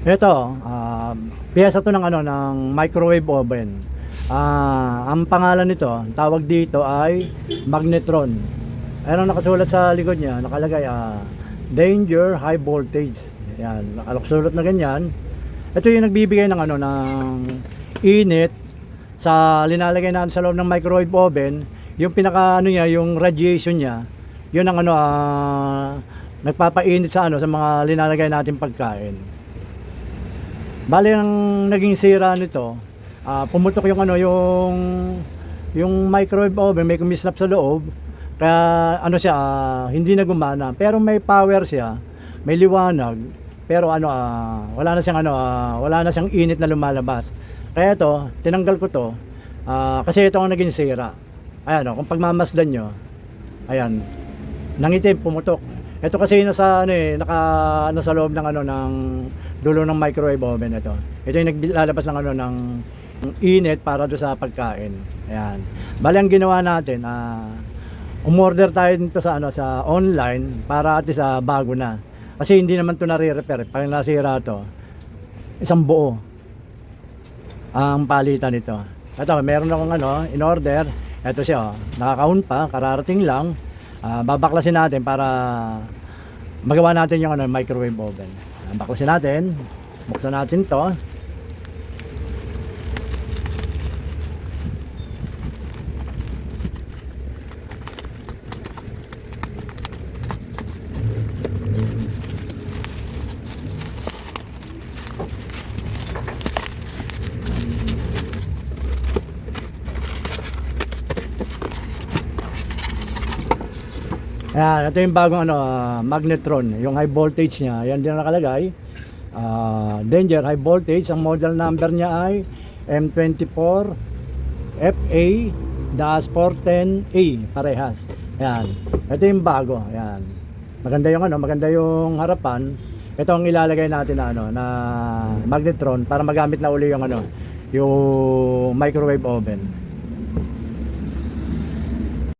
Ito, piyesa to ng microwave oven. Ang pangalan nito, tawag dito ay magnetron. Ayun ang nakasulat sa likod niya, nakalagay danger high voltage. Yan, nakasulat na ganyan. Ito yung nagbibigay ng ng init sa linalagay natin sa loob ng microwave oven. Yung pinaka niya, yung radiation niya, yun ang nagpapainit sa sa mga linalagay natin pagkain. Bali ang naging sira nito, pumutok yung yung microwave oven, may kumislap sa loob. Kaya siya, hindi na gumana. Pero may power siya, may liwanag, pero wala na siyang wala na siyang init na lumalabas. Kaya ito, tinanggal ko to, kasi ito ang naging sira. Ayan, kung pagmamasdan nyo, ayan, nangitim, pumutok. Ito kasi nasa nasa loob ng ng dulo ng microwave oven ito. Ito yung naglalabas ng ng init para do sa pagkain. Ayan. Bali ang ginawa natin, umorder tayo dito sa sa online para at sa bago na. Kasi hindi naman to nare-repair. Pag nasira to, isang buo ang palitan nito. Ito, meron akong in order. Ito siya, nakaka-on pa, kararating lang. Babaklasin natin para magawa natin yung microwave oven. Baklasin natin, buksan natin to. Ayan, ito yung bagong magnetron, yung high voltage niya. Yan din nakalagay. Danger high voltage. Ang model number niya ay M24FA-410A, parehas. Ayan. Ito yung bago. Ayan. Maganda yung maganda yung harapan. Ito ang ilalagay natin na magnetron para magamit na uli yung yung microwave oven.